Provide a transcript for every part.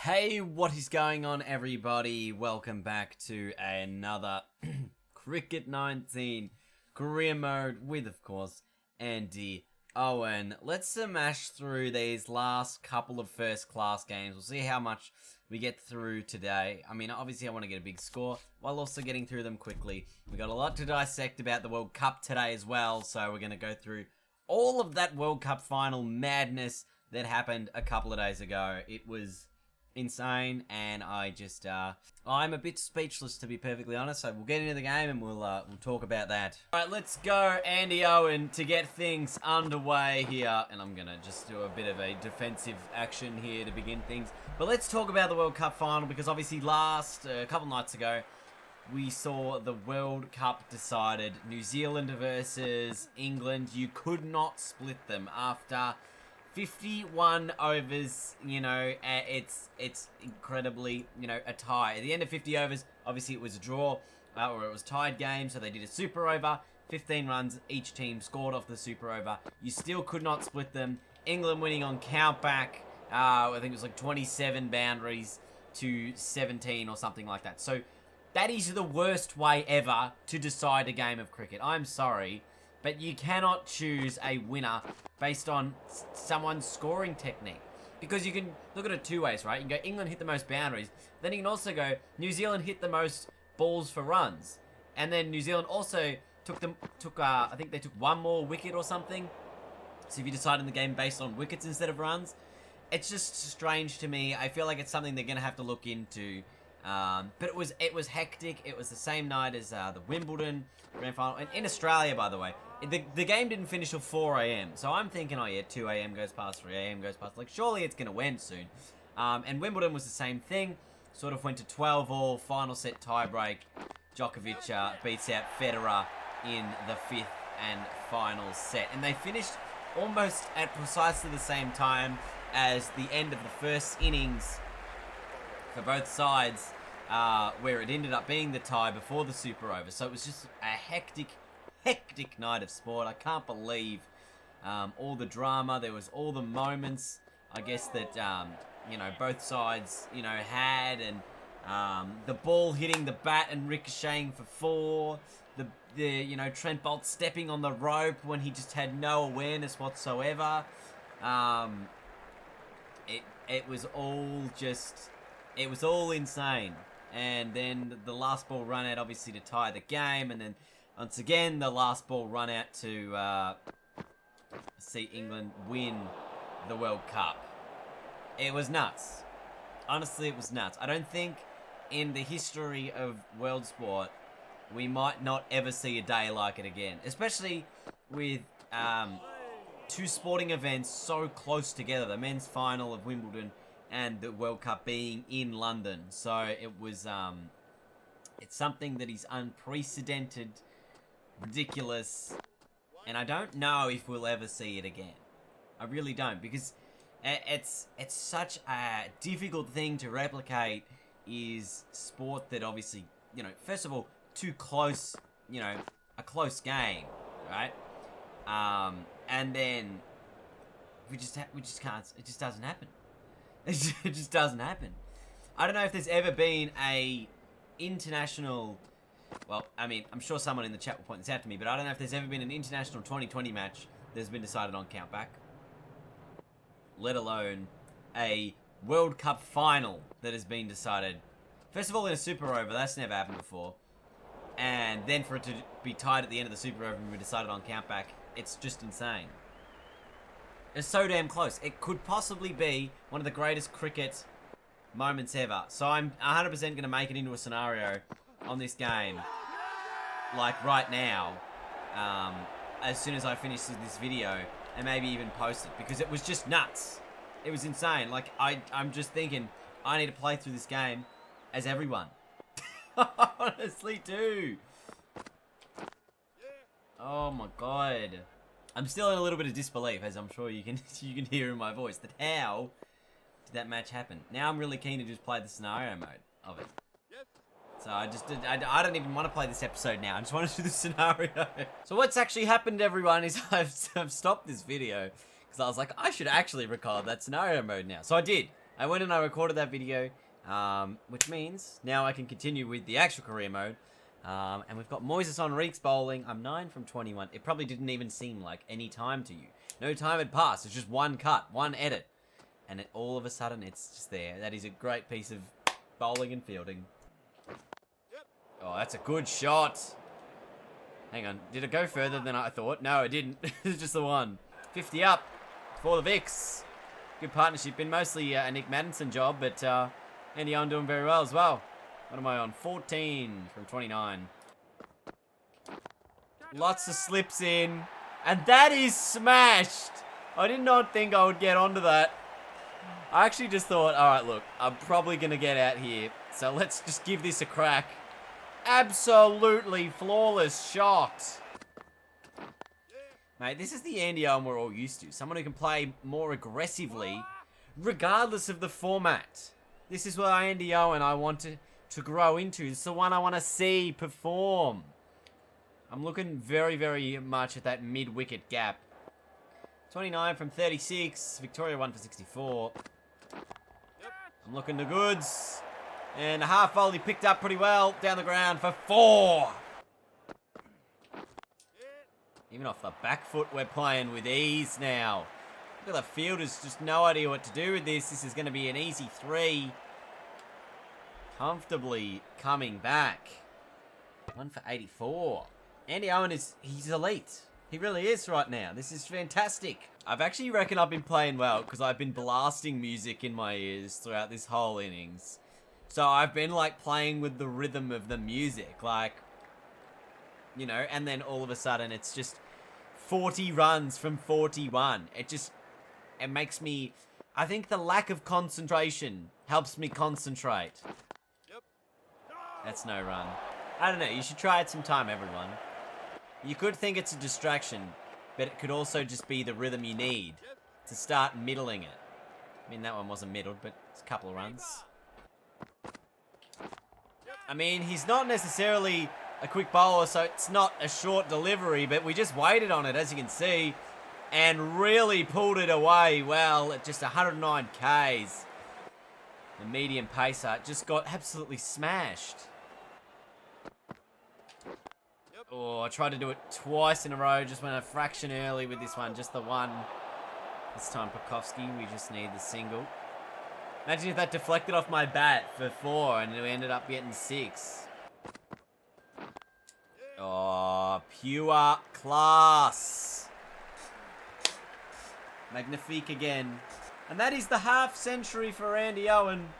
Hey, what is going on, everybody? Welcome back to another Cricket 19 career mode with, of course, Andy Owen. Let's smash through these last couple of first class games. We'll see how much we get through today. I mean, obviously I want to get a big score while also getting through them quickly. We got a lot to dissect about the World Cup today as well, so we're going to go through all of that World Cup final madness that happened a couple of days ago. It was insane, and I'm a bit speechless, to be perfectly honest, so we'll get into the game and we'll talk about that. Alright, let's go, Andy Owen, to get things underway here, and I'm gonna just do a bit of a defensive action here to begin things, but let's talk about the World Cup final, because obviously a couple nights ago, we saw the World Cup decided. New Zealand versus England. You could not split them after 51 overs, it's incredibly, a tie. At the end of 50 overs, obviously it was a draw, or it was tied game, so they did a super over. 15 runs, each team scored off the super over. You still could not split them. England winning on countback, I think it was like 27 boundaries to 17 or something like that. So that is the worst way ever to decide a game of cricket. I'm sorry, but you cannot choose a winner based on someone's scoring technique. Because you can look at it two ways, right? You can go, England hit the most boundaries. Then you can also go, New Zealand hit the most balls for runs. And then New Zealand also I think they took one more wicket or something. So if you decide in the game based on wickets instead of runs, it's just strange to me. I feel like it's something they're going to have to look into. But it was hectic. It was the same night as the Wimbledon grand final. And in Australia, by the way, the game didn't finish till 4 a.m. So I'm thinking, oh yeah, 2 a.m. goes past, 3 a.m. goes past. Like, surely it's going to end soon. And Wimbledon was the same thing. Sort of went to 12 all, final set tiebreak. Djokovic beats out Federer in the fifth and final set. And they finished almost at precisely the same time as the end of the first innings for both sides, where it ended up being the tie before the super over. So it was just a hectic night of sport. I can't believe all the drama. There was all the moments, I guess, that both sides had, and the ball hitting the bat and ricocheting for four. The Trent Bolt stepping on the rope when he just had no awareness whatsoever. It was all insane. And then the last ball run out, obviously, to tie the game. And then, once again, the last ball run out to see England win the World Cup. It was nuts. Honestly, it was nuts. I don't think in the history of world sport, we might not ever see a day like it again. Especially with two sporting events so close together. The men's final of Wimbledon and the World Cup being in London. So it was, it's something that is unprecedented, ridiculous, and I don't know if we'll ever see it again. I really don't, because it's such a difficult thing to replicate, is sport that obviously, first of all, too close, a close game, right? And then we just can't, it just doesn't happen. It just doesn't happen. I don't know if there's ever been a international... Well, I mean, I'm sure someone in the chat will point this out to me, but I don't know if there's ever been an international 2020 match that's been decided on countback. Let alone a World Cup final that has been decided. First of all, in a super over, that's never happened before. And then for it to be tied at the end of the super over and be decided on countback, it's just insane. It's so damn close. It could possibly be one of the greatest cricket moments ever. So I'm 100% going to make it into a scenario on this game, like right now, as soon as I finish this video, and maybe even post it, because it was just nuts. It was insane. Like, I'm just thinking, I need to play through this game as everyone. Honestly, do. Oh my god. I'm still in a little bit of disbelief, as I'm sure you can hear in my voice, that how did that match happen? Now I'm really keen to just play the scenario mode of it. So I don't even want to play this episode now. I just want to do the scenario. So what's actually happened, everyone, is I've stopped this video because I was like, I should actually record that scenario mode now. So I did. I went and I recorded that video, which means now I can continue with the actual career mode. And we've got Moises Henrique's bowling. I'm 9 from 21. It probably didn't even seem like any time to you. No time had passed. It's just one cut, one edit. And all of a sudden, it's just there. That is a great piece of bowling and fielding. Oh, that's a good shot. Hang on. Did it go further than I thought? No, it didn't. It's just the one. 50 up for the Vicks. Good partnership. Been mostly a Nick Maddinson job, but Andy Owen doing very well as well. What am I on? 14 from 29. Lots of slips in. And that is smashed. I did not think I would get onto that. I actually just thought, alright, look, I'm probably going to get out here. So let's just give this a crack. Absolutely flawless shot. Mate, this is the Andy Owen we're all used to. Someone who can play more aggressively, regardless of the format. This is what Andy Owen I want to grow into. It's the one I want to see perform. I'm looking very, very much at that mid-wicket gap. 29 from 36. Victoria 1 for 64. I'm looking the goods. And a half volley picked up pretty well. Down the ground for 4. Even off the back foot, we're playing with ease now. Look at the fielders, just no idea what to do with this. This is going to be an easy 3. Comfortably coming back. 1 for 84. Andy Owen he's elite. He really is right now. This is fantastic. I've actually reckon I've been playing well because I've been blasting music in my ears throughout this whole innings. So I've been like playing with the rhythm of the music, like, you know, and then all of a sudden it's just 40 runs from 41. It makes me, I think the lack of concentration helps me concentrate. That's no run. I don't know, you should try it sometime, everyone. You could think it's a distraction, but it could also just be the rhythm you need to start middling it. I mean, that one wasn't middled, but it's a couple of runs. I mean, he's not necessarily a quick bowler, so it's not a short delivery, but we just waited on it, as you can see, and really pulled it away well at just 109 Ks. The medium pacer just got absolutely smashed. Oh, I tried to do it twice in a row, just went a fraction early with this one, just the one. This time Pukovsky, we just need the single. Imagine if that deflected off my bat for 4 and we ended up getting 6. Oh, pure class. Magnifique again. And that is the half century for Andy Owen.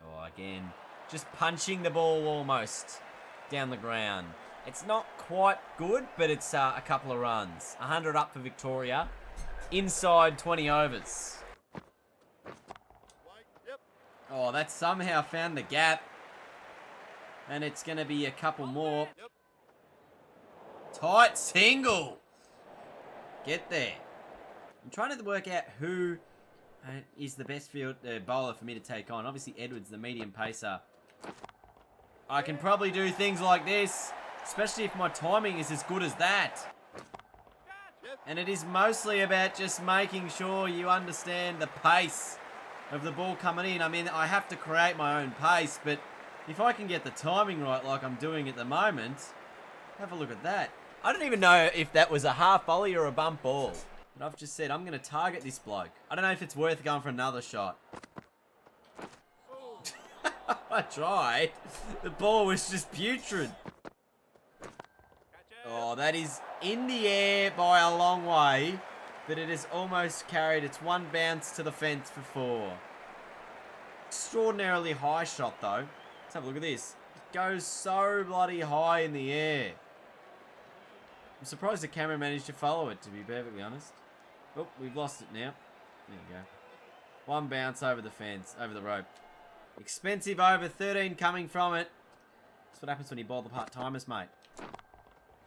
Oh, again. Just punching the ball almost down the ground. It's not quite good, but it's a couple of runs. 100 up for Victoria. Inside 20 overs. Oh, that somehow found the gap. And it's going to be a couple more. Tight single. Get there. I'm trying to work out who is the best bowler for me to take on. Obviously, Edwards, the medium pacer. I can probably do things like this, especially if my timing is as good as that. And it is mostly about just making sure you understand the pace of the ball coming in. I mean, I have to create my own pace, but if I can get the timing right like I'm doing at the moment, have a look at that. I don't even know if that was a half volley or a bump ball. But I've just said I'm going to target this bloke. I don't know if it's worth going for another shot. I tried. The ball was just putrid. Oh, that is in the air by a long way. But it is almost carried. It's one bounce to the fence for 4. Extraordinarily high shot, though. Let's have a look at this. It goes so bloody high in the air. I'm surprised the camera managed to follow it, to be perfectly honest. Oh, we've lost it now. There you go. One bounce over the fence, over the rope. Expensive over, 13 coming from it. That's what happens when you bowl the part-timers, mate.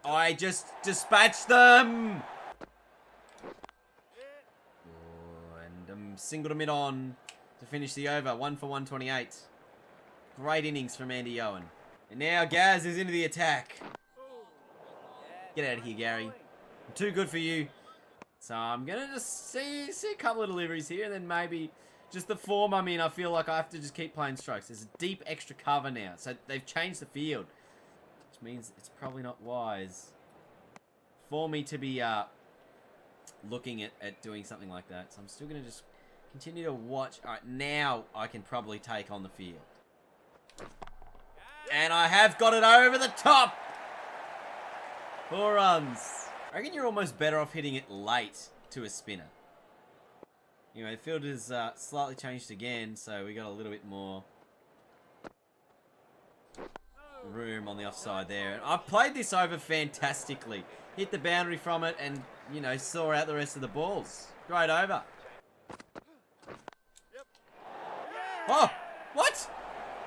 I just dispatched them! Oh, and singled them in on to finish the over. 1 for 128. Great innings from Andy Owen. And now Gaz is into the attack. Get out of here, Gary. I'm too good for you. So I'm going to just see a couple of deliveries here, and then maybe just the form I'm in, I feel like I have to just keep playing strokes. There's a deep extra cover now, so they've changed the field, which means it's probably not wise for me to be looking at doing something like that. So I'm still going to just continue to watch. All right, now I can probably take on the field. And I have got it over the top. 4 runs. I reckon you're almost better off hitting it late to a spinner. Anyway, the field is slightly changed again, so we got a little bit more room on the offside there. And I've played this over fantastically. Hit the boundary from it and, you know, saw out the rest of the balls. Great over. Oh, what?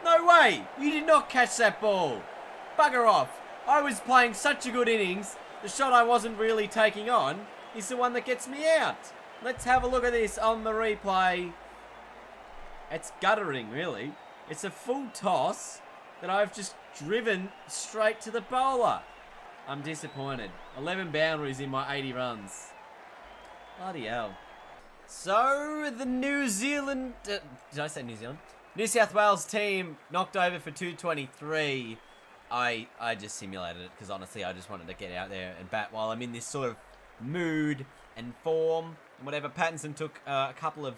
No way! You did not catch that ball. Bugger off. I was playing such a good innings. The shot I wasn't really taking on is the one that gets me out. Let's have a look at this on the replay. It's guttering, really. It's a full toss that I've just driven straight to the bowler. I'm disappointed. 11 boundaries in my 80 runs. Bloody hell. So, the New Zealand... did I say New Zealand? New South Wales team knocked over for 223. I just simulated it because honestly I just wanted to get out there and bat while I'm in this sort of mood and form. And whatever, Pattinson took a couple of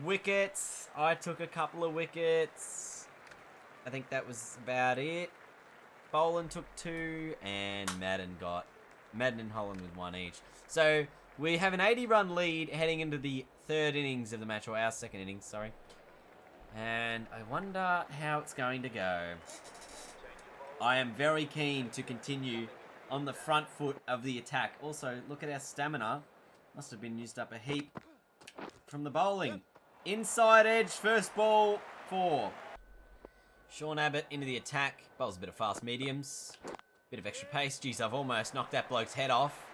wickets. I took a couple of wickets. I think that was about it. Boland took 2 and Madden and Holland with 1 each. So we have an 80-run lead heading into the 3rd innings of the match, or our 2nd innings, sorry. And I wonder how it's going to go. I am very keen to continue on the front foot of the attack. Also, look at our stamina. Must have been used up a heap from the bowling. Inside edge, first ball, 4. Sean Abbott into the attack. Bowls a bit of fast mediums. Bit of extra pace. Jeez, I've almost knocked that bloke's head off.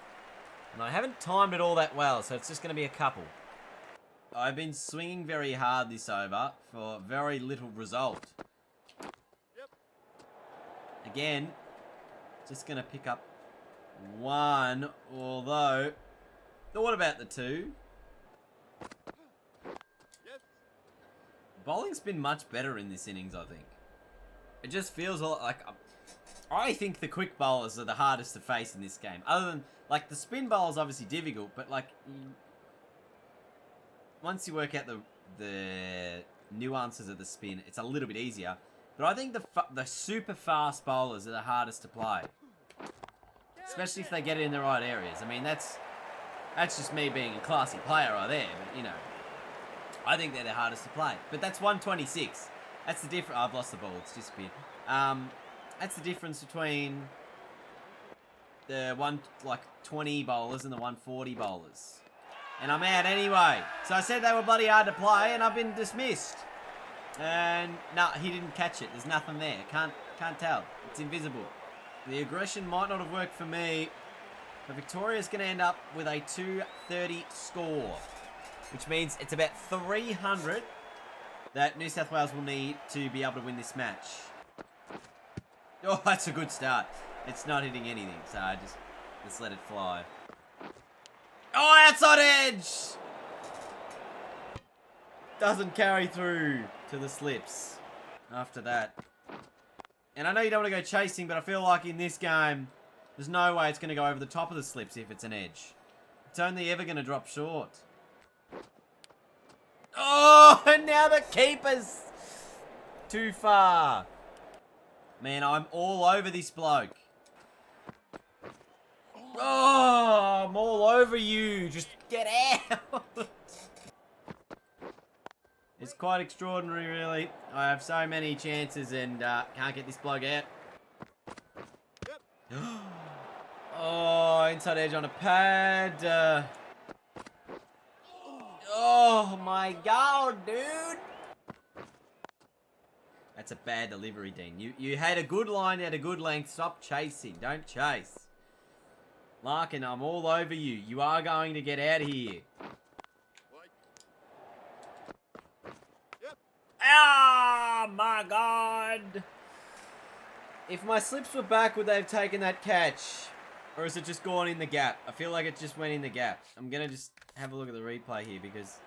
And I haven't timed it all that well, so it's just going to be a couple. I've been swinging very hard this over for very little result. Again, just going to pick up 1, although, thought about the 2. Bowling's been much better in this innings, I think. It just feels a lot like... I think the quick bowlers are the hardest to face in this game. Other than, like, the spin bowl is obviously difficult, but, like... once you work out the nuances of the spin, it's a little bit easier. But I think the super fast bowlers are the hardest to play. Especially if they get it in the right areas. I mean, that's just me being a classy player right there. But, you know, I think they're the hardest to play. But that's 126. That's the difference. I've lost the ball. It's disappeared. That's the difference between the 120 bowlers and the 140 bowlers. And I'm out anyway. So I said they were bloody hard to play, and I've been dismissed. And no, he didn't catch it. There's nothing there. Can't tell. It's invisible. The aggression might not have worked for me, but Victoria's going to end up with a 230 score, which means it's about 300 that New South Wales will need to be able to win this match. Oh, that's a good start. It's not hitting anything, so I just let it fly. Oh, outside edge! Doesn't carry through to the slips after that. And I know you don't want to go chasing, but I feel like in this game, there's no way it's going to go over the top of the slips if it's an edge. It's only ever going to drop short. Oh, and now the keeper's too far. Man, I'm all over this bloke. Oh, I'm all over you. Just get out. It's quite extraordinary, really. I have so many chances and can't get this bloke out. Oh, inside edge on a pad. Oh, my God, dude. That's a bad delivery, Dean. You had a good line, you had a good length. Stop chasing. Don't chase. Larkin, I'm all over you. You are going to get out of here. Ah, my God. If my slips were back, would they have taken that catch? Or is it just gone in the gap? I feel like it just went in the gap. I'm going to just have a look at the replay here because...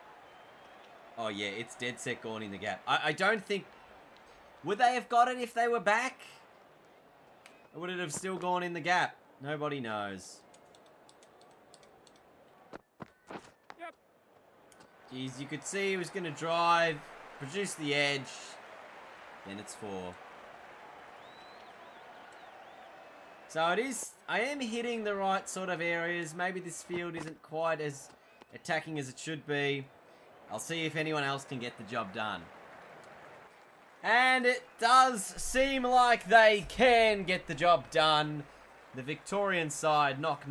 Oh, yeah, it's dead set gone in the gap. I don't think... Would they have got it if they were back? Or would it have still gone in the gap? Nobody knows. Yep. Jeez, you could see he was going to drive, produce the edge. Then it's 4. So it is, I am hitting the right sort of areas. Maybe this field isn't quite as attacking as it should be. I'll see if anyone else can get the job done. And it does seem like they can get the job done. The Victorian side knock the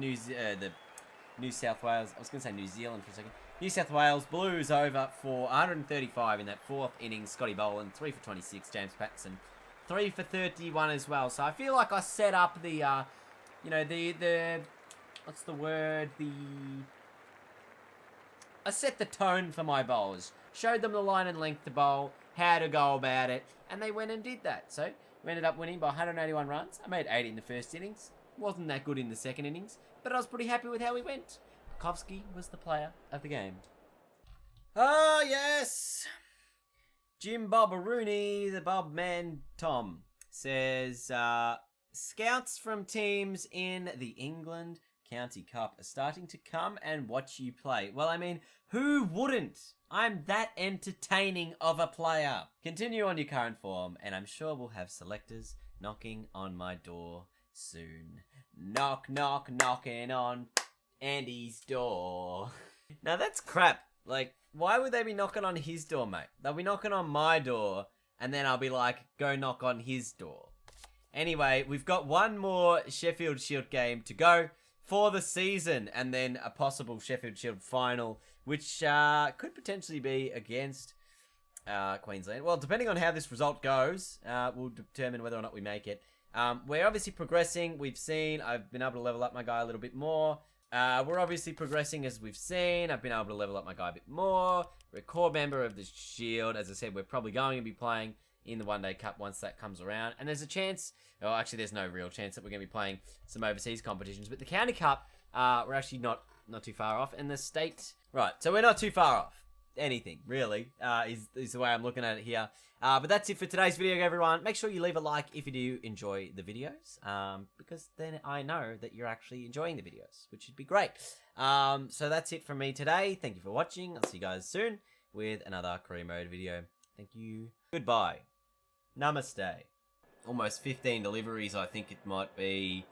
New South Wales, I was going to say New Zealand for a second. New South Wales Blues over for 135 in that 4th inning. Scotty Boland, 3 for 26. James Patterson, 3 for 31 as well. So I feel like I set up the, you know, the what's the word? I set the tone for my bowlers. Showed them the line and length to bowl, how to go about it, and they went and did that. So we ended up winning by 181 runs. I made 80 in the first innings. Wasn't that good in the second innings, but I was pretty happy with how we went. Bukowski was the player of the game. Oh, yes. Jim Bobberoonie, the Bob Man Tom, says, scouts from teams in the England County Cup are starting to come and watch you play. Well, I mean, who wouldn't? I'm that entertaining of a player. Continue on your current form, and I'm sure we'll have selectors knocking on my door soon. Knock, knock, knocking on Andy's door. Now, that's crap. Like, why would they be knocking on his door, mate? They'll be knocking on my door, and then I'll be like, go knock on his door. Anyway, we've got one more Sheffield Shield game to go for the season, and then a possible Sheffield Shield final, which could potentially be against Queensland. Well, depending on how this result goes, will determine whether or not we make it. We're obviously progressing. We've seen I've been able to level up my guy a little bit more. We're obviously progressing as we've seen. I've been able to level up my guy a bit more. We're a core member of the Shield. As I said, we're probably going to be playing in the One Day Cup once that comes around. And there's a chance, well, actually there's no real chance that we're going to be playing some overseas competitions. But the County Cup, we're actually not too far off. And the state, right, so we're not too far off. Anything, really, is the way I'm looking at it here. But that's it for today's video, everyone. Make sure you leave a like if you do enjoy the videos, because then I know that you're actually enjoying the videos, which would be great. So that's it from me today. Thank you for watching. I'll see you guys soon with another career mode video. Thank you. Goodbye. Namaste. Almost 15 deliveries, I think it might be.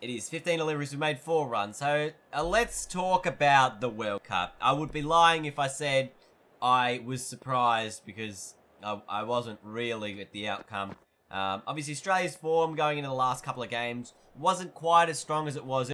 It is 15 deliveries. We made 4 runs. So let's talk about the World Cup. I would be lying if I said I was surprised because I wasn't really at the outcome. Obviously, Australia's form going into the last couple of games wasn't quite as strong as it was